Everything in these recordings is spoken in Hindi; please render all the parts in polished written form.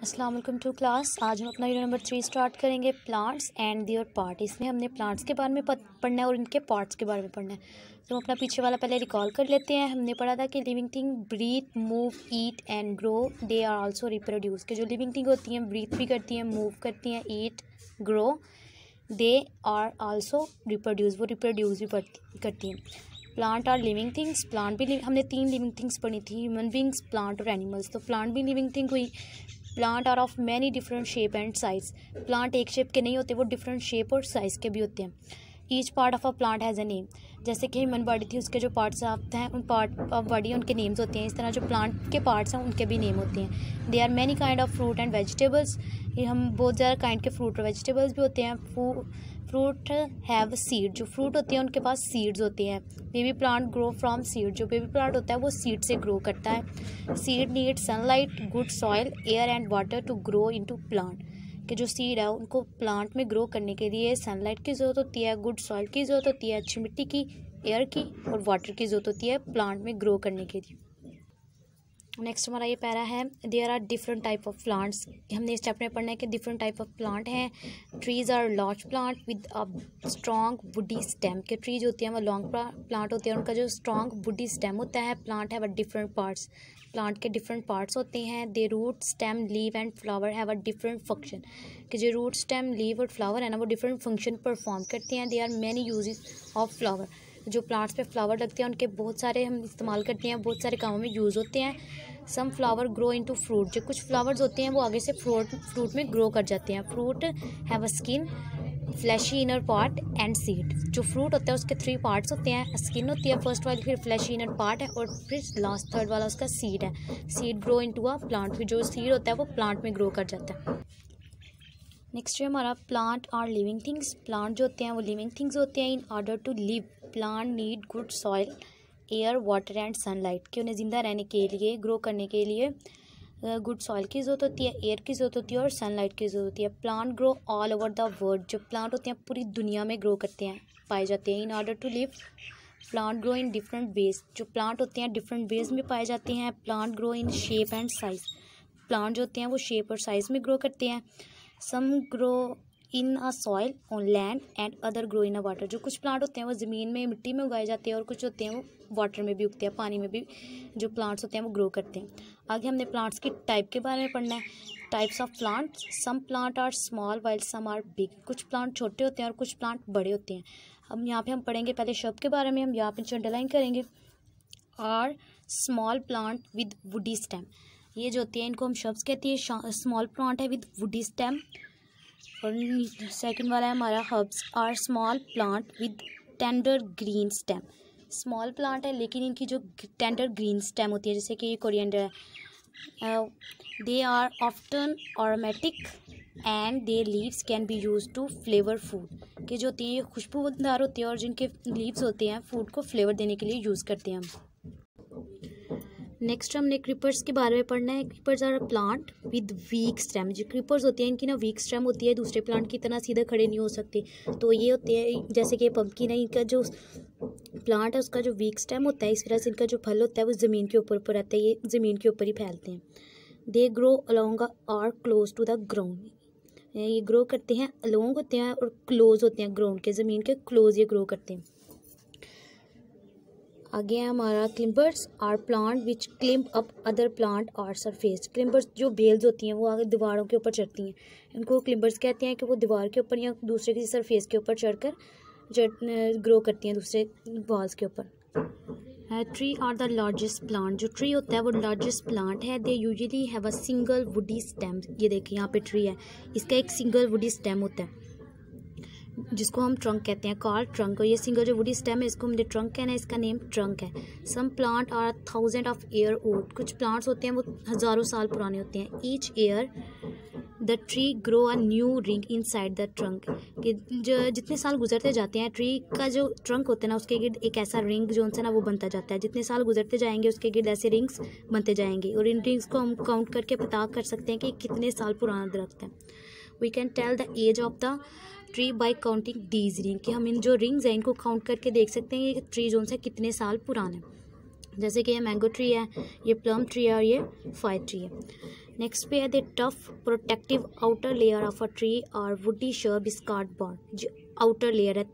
अस्सलाम वालेकुम टू क्लास। आज हम अपना यूनिट नंबर 3 स्टार्ट करेंगे, प्लांट्स एंड देयर पार्ट। इसमें हमने प्लांट्स के बारे में पढ़ना है और इनके पार्ट्स के बारे में पढ़ना है। तो हम अपना पीछे वाला पहले रिकॉल कर लेते हैं। हमने पढ़ा था कि living thing breathe, move, eat and grow, they are also reproduce. कि जो लिविंग थिंग होती हैं ब्रीथ भी करती हैं, मूव करती हैं, eat, grow, they are also reproduce, वो रिप्रोड्यूस भी करती हैं। Plant are living things, plant भी हमने 3 लिविंग थिंग्स पढ़ी थी, ह्यूमन बींग्स, प्लांट और एनिमल्स। तो प्लांट भी लिविंग थिंग हुई। Plant are of many different shape and size. Plant एक शेप के नहीं होते, वो डिफरेंट शेप और साइज़ के भी होते हैं। Each part of a plant has a name. जैसे कि ह्यूमन बॉडी थी, उसके जो पार्ट्स हैं उन पार्ट ऑफ बॉडी उनके नेम्स होते हैं। इस तरह जो प्लांट के पार्ट्स हैं उनके भी नेम होते हैं। They are many kind of fruit and vegetables. ये हम बहुत ज़्यादा काइंड के फ्रूट और वेजिटेबल्स भी होते हैं। फ्रूट हैव सीड, जो फ्रूट होते हैं उनके पास सीड्स होते हैं। Baby plant grow from seed, जो बेबी प्लांट होता है वो सीड से ग्रो करता है। Seed need sunlight, good soil, air and water to grow into plant. कि जो सीड है उनको प्लांट में ग्रो करने के लिए सनलाइट की ज़रूरत होती है, गुड सॉइल की ज़रूरत होती है, अच्छी मिट्टी की, एयर की और वाटर की ज़रूरत होती है प्लांट में ग्रो करने के लिए। नेक्स्ट हमारा ये पैरा है, there are different type of plants. हमने इस चैप्टर में पढ़ना है कि डिफरेंट टाइप ऑफ प्लांट हैं। Trees are large plant with a strong woody stem. के ट्रीज होती हैं वो लॉन्ग प्लांट होते हैं, उनका जो स्ट्रॉन्ग वुडी स्टेम होता है। Plant have a different parts, plant के डिफरेंट पार्ट्स होते हैं। The root, stem, leave and flower have a different function. कि जो रूट, स्टेम, लीव और फ्लावर है ना वो डिफरेंट फंक्शन परफॉर्म करते हैं। They are many uses of flower. जो प्लांट्स पे फ्लावर लगते हैं उनके बहुत सारे हम इस्तेमाल करते हैं, बहुत सारे कामों में यूज़ होते हैं। Some flower grow into fruit. जो कुछ फ्लावर्स होते हैं वो आगे से फ्रूट में ग्रो कर जाते हैं। Fruit have a skin, fleshy inner part and seed. जो फ्रूट होता है उसके 3 पार्ट्स होते हैं। स्किन होती है फर्स्ट वाली, फिर फ्लैशी इनर पार्ट है और फिर लास्ट थर्ड वाला उसका सीड है। Seed grow into a plant, फिर जो सीड होता है वो प्लांट में ग्रो कर जाता है। नेक्स्ट है हमारा, plant are living things. Plant जो होते हैं वो लिविंग थिंग्स होते हैं। In order to live plant need good soil, air, water and sunlight. कि उन्हें ज़िंदा रहने के लिए, ग्रो करने के लिए गुड सॉइल की ज़रूरत होती है, एयर की ज़रूरत होती है और सनलाइट की ज़रूरत होती है। Plant grow all over the world. जो प्लांट होते हैं पूरी दुनिया में ग्रो करते हैं, पाए जाते हैं। In order to live plant grow in different ways. जो प्लांट होते हैं डिफरेंट वेज में पाए जाते हैं। Plant grow in shape and size. Plant जो होते हैं वो शेप और साइज़ में ग्रो करते हैं। Some grow in a soil on land and other grow in a water. जो कुछ प्लांट होते हैं वो ज़मीन में, मिट्टी में उगाए जाते हैं और कुछ होते हैं वो वाटर में भी उगते हैं, पानी में भी जो प्लांट्स होते हैं वो ग्रो करते हैं। आगे हमने प्लांट्स की टाइप के बारे में पढ़ना है। Types of plants, some plant are small while some are big. कुछ प्लांट छोटे होते हैं और कुछ प्लांट बड़े होते हैं। हम यहाँ पे हम पढ़ेंगे पहले शब्द के बारे में, हम यहाँ पे अंडरलाइन करेंगे। Are small plant with woody stem. ये जो होती है इनको हम शब्द कहते हैं। स्मॉल प्लांट है विद वुडी स्टेम। और सेकंड वाला है हमारा, herbs are small plant with tender green stem. Small plant है लेकिन इनकी जो टेंडर ग्रीन स्टेम होती है, जैसे कि ये कोरिएंडर है। They are often aromatic and their leaves can be use to flavour food. कि जो होती है ये खुशबूदार होती है और जिनके लीव्स होते हैं फूड को फ्लेवर देने के लिए यूज़ करते हैं हम। नेक्स्ट हमने क्रीपर्स के बारे में पढ़ना है। Creepers are plant with weak stem. जो क्रीपर्स होती हैं इनकी ना वीक स्टेम होती है, दूसरे प्लांट की तरह सीधे खड़े नहीं हो सकते। तो ये होते हैं जैसे कि पम्पकिन है, इनका जो प्लांट है उसका जो वीक स्टेम होता है, इस वजह से इनका जो फल होता है वो ज़मीन के ऊपर रहता है, ये ज़मीन के ऊपर ही फैलते हैं। They grow along or close to the ground. ये ग्रो करते हैं, अलोंग होते हैं और क्लोज होते हैं ग्राउंड के, ज़मीन के क्लोज ये ग्रो करते हैं। आगे है हमारा, climbers are plant which climb up other plant और सरफेस। क्लिम्बर्स जो बेल्स होती हैं वो आगे दीवारों के ऊपर चढ़ती हैं, इनको क्लिम्बर्स कहते हैं। कि वो दीवार के ऊपर या दूसरे किसी सरफेस के ऊपर चढ़कर ग्रो करती हैं दूसरे वॉल्स के ऊपर। Tree are the largest plant. जो ट्री होता है वो लार्जेस्ट प्लांट है। They usually have a single woody stem. ये देखिए यहाँ पे ट्री है, इसका एक सिंगल वुडी स्टेम होता है जिसको हम ट्रंक कहते हैं, कॉल ट्रंक। और ये सिंगल जो वुडी स्टेम है इसको हमने ट्रंक कहना है, इसका नेम ट्रंक है। Some plant are 1000 of year old. कुछ प्लांट्स होते हैं वो हज़ारों साल पुराने होते हैं। Each year the tree grow a new ring inside the trunk. कि जो जितने साल गुजरते जाते हैं ट्री का जो ट्रंक होता है ना उसके गिर्द एक ऐसा रिंग जो उनसे ना वो बनता जाता है। जितने साल गुजरते जाएंगे उसके गिर्द ऐसे रिंग्स बनते जाएंगे और इन रिंग्स को हम काउंट करके पता कर सकते हैं कि कितने साल पुराना दरख्त है। We can tell the age of the tree by counting these ring. कि हम इन जो रिंग्स हैं इनको काउंट करके देख सकते हैं ये ट्री जोन से कितने साल पुराने। जैसे कि ये मैंगो ट्री है, ये प्लम ट्री है और ये फाइव ट्री है। नेक्स्ट पे है the tough protective outer layer of a tree और वुडी शर्ब इज कार्डबोर्ड। जो आउटर लेयर है,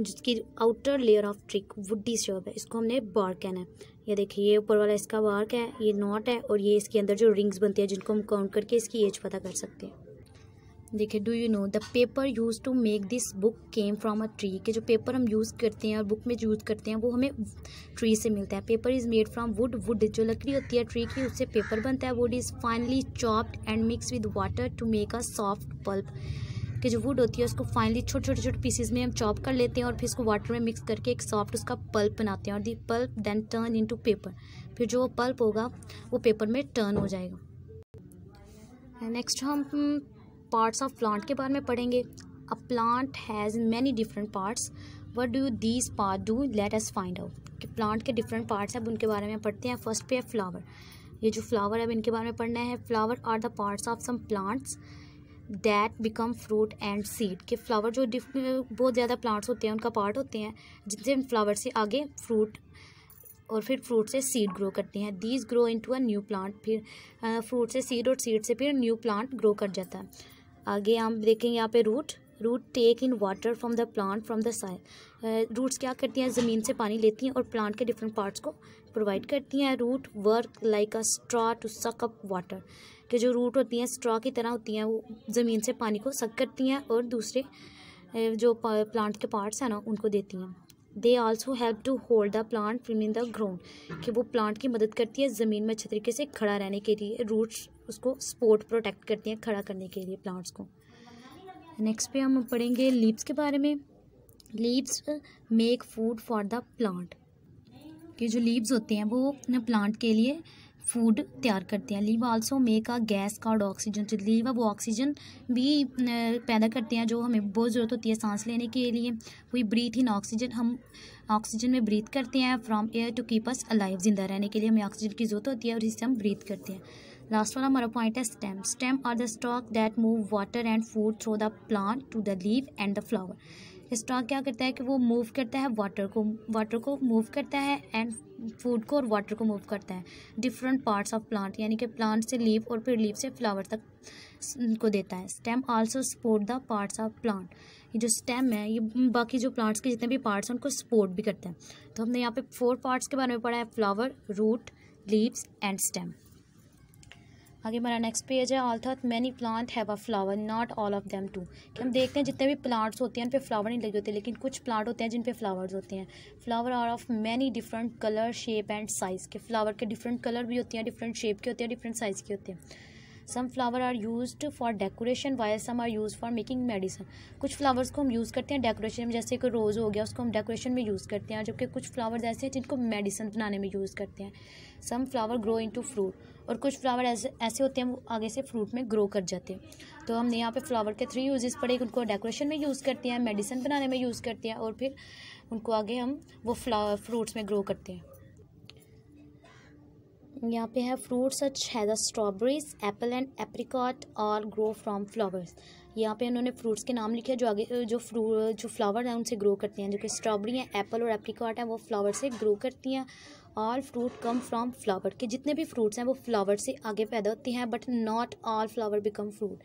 जिसकी outer layer of tree woody shrub है, इसको हमने बार्क कहना है। ये देखिए, ये ऊपर वाला इसका बार्क है, ये नॉट है, और ये इसके अंदर जो रिंग्स बनते हैं जिनको हम काउंट करके इसकी एज पता कर सकते हैं। देखिए, do you know the paper use to make this book came from a tree, कि जो पेपर हम यूज़ करते हैं और बुक में यूज़ करते हैं वो हमें ट्री से मिलता है। Paper is made from would, would जो लकड़ी होती है ट्री की, उससे पेपर बनता है। Wood is finally chopped and mix with water to make a soft pulp, कि जो वुड होती है उसको फाइनली छोटे छोटे पीसेज में हम चॉप कर लेते हैं और फिर इसको वाटर में मिक्स करके एक सॉफ्ट उसका पल्प बनाते हैं, और the pulp then turn into paper, फिर जो पल्प होगा वो पेपर में टर्न हो जाएगा। नेक्स्ट हम पार्ट्स ऑफ प्लांट के बारे में पढ़ेंगे। A plant has many different parts, what do these part do, let us find out. कि प्लांट के डिफरेंट पार्ट्स हैं, अब उनके बारे में पढ़ते हैं। फर्स्ट पे है फ्लावर। ये जो फ्लावर है अब इनके बारे में पढ़ना है। Flower are the parts of some plants that become fruit and seed. के फ्लावर जो बहुत ज़्यादा प्लांट्स होते हैं उनका पार्ट होते हैं, जिनसे फ्लावर से आगे फ्रूट और फिर फ्रूट से सीड ग्रो करते हैं। These grow into a new plant, फिर फ्रूट से सीड और सीड से फिर न्यू प्लांट ग्रो कर जाता है। आगे हम देखेंगे यहाँ पे root take in water from the plant from the soil. Roots क्या करती हैं, ज़मीन से पानी लेती हैं और प्लांट के डिफरेंट पार्ट्स को प्रोवाइड करती हैं। Root work like a straw to suck up water, कि जो रूट होती हैं स्ट्रॉ की तरह होती हैं, वो ज़मीन से पानी को सक करती हैं और दूसरे जो प्लांट के पार्ट्स हैं ना उनको देती हैं। They also help to hold the plant from in the ground, कि वो प्लांट की मदद करती है ज़मीन में अच्छे तरीके से खड़ा रहने के लिए। रूट्स उसको सपोर्ट प्रोटेक्ट करती हैं खड़ा करने के लिए प्लांट्स को। नेक्स्ट पे हम पढ़ेंगे लीव्स के बारे में। Leaves make food for the plant, कि जो लीव्स होते हैं वो अपने प्लांट के लिए फूड तैयार करते हैं। Leave also make a gas called oxygen. जो लीव है वो ऑक्सीजन भी पैदा करते हैं जो हमें बहुत ज़रूरत होती है सांस लेने के लिए। वी ब्रीथ इन ऑक्सीजन, हम ऑक्सीजन में ब्रीथ करते हैं। From air to keep us alive, जिंदा रहने के लिए हमें ऑक्सीजन की ज़रूरत होती है और इससे हम ब्रीथ करते हैं। लास्ट वाला हमारा पॉइंट है stem. Stem are the stalk that move water and food through the plant to the leave and the flower. Stalk क्या करता है कि वो मूव करता है वाटर को मूव करता है एंड फूड को और वाटर को मूव करता है डिफरेंट पार्ट्स ऑफ प्लांट, यानी कि प्लांट से लीव और फिर लीव से फ्लावर तक को देता है। Stem also support the parts of plant. ये जो स्टेम है ये बाकी जो प्लांट्स के जितने भी पार्ट्स हैं उनको सपोर्ट भी करता है। तो हमने यहाँ पे 4 पार्ट्स के बारे में पढ़ा है, flower, root, leaves and stem. आगे हमारा नेक्स्ट पेज है। Although many plant have a flower not all of them too, कि हम देखते हैं जितने भी प्लांट्स होते हैं उन पे फ्लावर नहीं लगे होते, लेकिन कुछ प्लांट होते हैं जिन पे फ्लावर्स होते हैं। Flower are of many different colour, shape and size, के फ्लावर के डिफरेंट कलर भी होते हैं, डिफरेंट शेप के होते हैं, डिफरेंट साइज़ के होते हैं। Some flower are used for decoration while some are use for making medicine. कुछ फ्लावर्स को हम यूज़ करते हैं डेकोरेशन में, जैसे कि रोज़ हो गया उसको हम डेकोरेशन में यूज़ करते हैं, जबकि कुछ फ्लावर्स ऐसे हैं जिनको मेडिसिन बनाने में यूज़ करते हैं। Some flower grow into fruit, और कुछ फ्लावर ऐसे होते हैं वो आगे से फ्रूट में ग्रो कर जाते हैं। तो हमने यहाँ पे फ्लावर के 3 यूजेस पढ़े। उनको डेकोरेशन में यूज़ करते हैं, मेडिसिन बनाने में यूज़ करते हैं, और फिर उनको आगे हम वो फ्रूट्स में ग्रो करते हैं। यहाँ पे है fruit such has a strawberries, Apple and apricot all grow from flowers. यहाँ पे उन्होंने फ्रूट्स के नाम लिखे जो आगे जो फ्लावर हैं उनसे ग्रो करते हैं, जो कि स्ट्रॉबेरी हैं, एप्पल और एप्रिकॉट हैं वो फ्लावर से ग्रो करती हैं। All fruit come from flower, के जितने भी फ्रूट्स हैं वो फ्लावर से आगे पैदा होते हैं, but not all flower become fruit,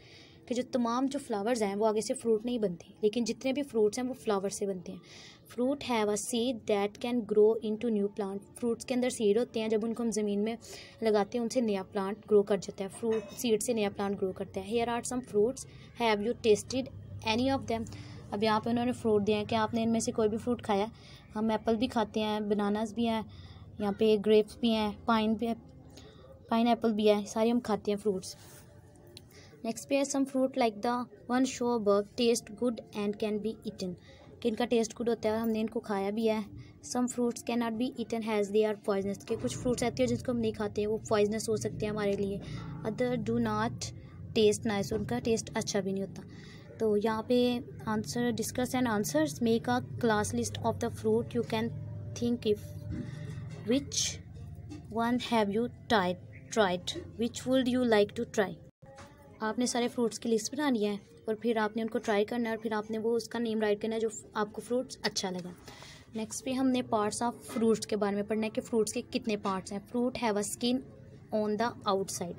कि जो तमाम जो फ्लावर्स हैं वो आगे से फ्रूट नहीं बनते, लेकिन जितने भी फ्रूट्स हैं वो फ्लावर से बनते हैं। Fruit have a seed that can grow into new plant, fruits के अंदर सीड होते हैं, जब उनको हम ज़मीन में लगाते हैं उनसे नया प्लांट ग्रो कर जाता है। फ्रूट सीड से नया प्लांट ग्रो करता है। Here are some fruits, have you tasted any of them. अब यहाँ पे उन्होंने फ्रूट दिए हैं कि आपने इनमें से कोई भी फ्रूट खाया। हम एप्पल भी खाते हैं, बनानास भी हैं, यहाँ पे ग्रेप्स भी हैं, पाइन एप्पल भी है, सारे हम खाते हैं फ्रूट्स। नेक्स्ट पे है some fruit like the one show above taste good and can be eaten, कि इनका टेस्ट गुड होता है, हमने इनको खाया भी है। Some fruits can not be eaten has they are poisonous, के कुछ फ्रूट्स ऐसे हैं जिसको हम नहीं खाते हैं, वो पॉइजनस हो सकते हैं हमारे लिए। Other do not taste nice, उनका टेस्ट अच्छा भी नहीं होता। तो यहाँ पे answer discuss and answers. Make a class list of the fruit you can think if which one have you tried which would you like to try। आपने सारे फ्रूट्स की लिस्ट बनानी है और फिर आपने उनको ट्राई करना है और फिर आपने वो उसका नेम राइट करना है जो आपको फ्रूट्स अच्छा लगा। नेक्स्ट पे हमने पार्ट्स ऑफ फ्रूट्स के बारे में पढ़ना है कि फ्रूट्स के कितने पार्ट्स हैं। Fruit have a skin on the outside.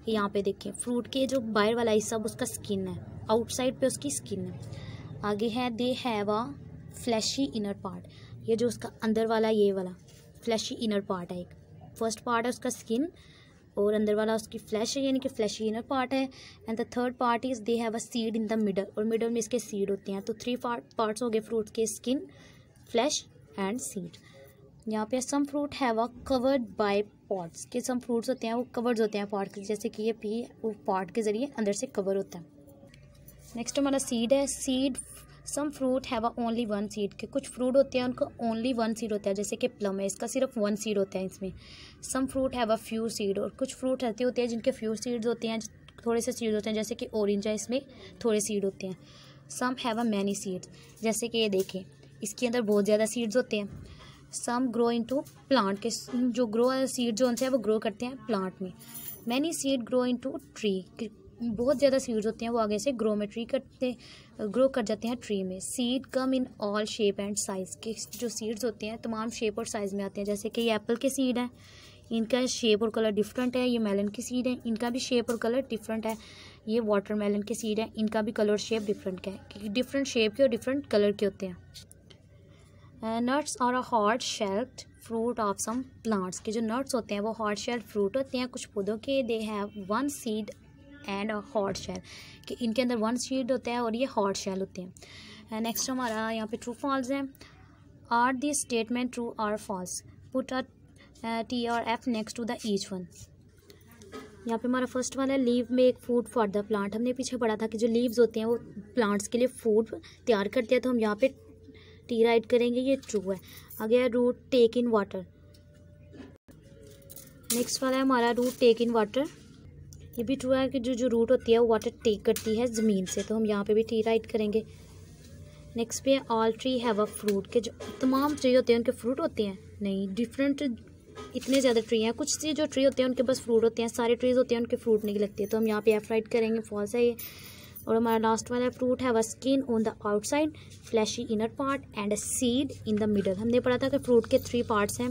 यहाँ पे देखिए फ्रूट के जो बाहर वाला हिस्सा उसका स्किन है, आउटसाइड पे उसकी स्किन है। आगे है they have a fleshy inner part, ये जो उसका अंदर वाला ये वाला फ्लैशी इनर पार्ट है। एक फर्स्ट पार्ट है उसका स्किन और अंदर वाला उसकी फ्लैश है, यानी कि फ्लैशी इनर पार्ट है। And the third part is they have a seed in the middle, और मिडल में इसके सीड होते हैं। तो 3 पार्ट्स हो गए फ्रूट के, स्किन, फ्लैश एंड सीड। यहाँ पे some fruit have a covered by pods, के सम फ्रूट्स होते हैं वो कवर्ड होते हैं पॉट के, जैसे कि ये पी वो पॉट के ज़रिए अंदर से कवर होता है। नेक्स्ट हमारा सीड है। Seed some fruit have a only 1 seed, के कुछ फ्रूट होते हैं उनका ओनली 1 सीड होता है, जैसे कि प्लम है, इसका सिर्फ 1 सीड होता है इसमें। Some fruit have a few seed, और कुछ फ्रूट ऐसे होते हैं जिनके फ्यू सीड्स होते हैं, थोड़े से सीड होते हैं, जैसे कि ऑरेंज है, इसमें थोड़े सीड होते हैं। Some have a many seeds, जैसे कि ये देखें इसके अंदर बहुत ज़्यादा सीड्स होते हैं। सम ग्रो इनटू प्लांट, के जो ग्रो सीड जो उनसे है वो ग्रो करते हैं प्लांट में। Many seed grow into tree, बहुत ज़्यादा सीड्स होते हैं वो आगे से ग्रो कर जाते हैं ट्री में। Seed come in all shape and size, के जो सीड्स होते हैं तमाम शेप और साइज़ में आते हैं, जैसे कि ये एप्पल के सीड हैं, इनका शेप और कलर डिफरेंट है। ये मेलन के सीड हैं, इनका भी शेप और कलर डिफरेंट है। ये वाटरमेलन के सीड हैं, इनका भी कलर और शेप डिफरेंट है, क्योंकि डिफरेंट शेप के और डिफरेंट कलर के होते हैं। Nuts are a hard shelled fruit of some plants, के जो नट्स होते हैं वो हार्ड शेल्ड फ्रूट होते हैं कुछ पौधों के। They have 1 seed and a hard shell, कि इनके अंदर 1 सीड होता है और ये हार्ड शेल होते हैं। नेक्स्ट हमारा यहाँ पे ट्रू फॉल्स है। Are the statement true or false, put a T और F next to the each one. यहाँ पे हमारा फर्स्ट वाला है leave make food for the plant. हमने पीछे पढ़ा था कि जो लीव्स होते हैं वो प्लांट्स के लिए फूड तैयार करते हैं, तो हम यहाँ पे टी राइट करेंगे, ये ट्रू है। आगे है root take in water. Next वाला है हमारा रूट टेक इन वाटर, ये भी ट्रू है कि जो रूट होती है वो वाटर टेक करती है ज़मीन से, तो हम यहाँ पे भी टी राइट करेंगे। नेक्स्ट पे all tree have a fruit, के जो तमाम ट्री होते हैं उनके फ्रूट होते हैं नहीं, डिफरेंट इतने ज़्यादा ट्री हैं। कुछ से जो ट्री होते हैं उनके पास फ्रूट होते हैं, सारे ट्रीज होते हैं उनके फ्रूट नहीं लगते, तो हम यहाँ पे एफ राइट करेंगे, फॉल्स है ये। और हमारा लास्ट वाला है fruit have a skin on the outside, fleshy inner part and a seed in the middle. हमने पढ़ा था कि फ्रूट के 3 पार्ट्स हैं,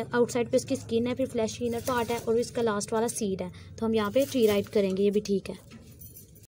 आउटसाइड पे उसकी स्किन है, फिर फ्लैशी इनर पार्ट है और इसका लास्ट वाला सीड है, तो हम यहाँ पे ट्री राइट करेंगे, ये भी ठीक है।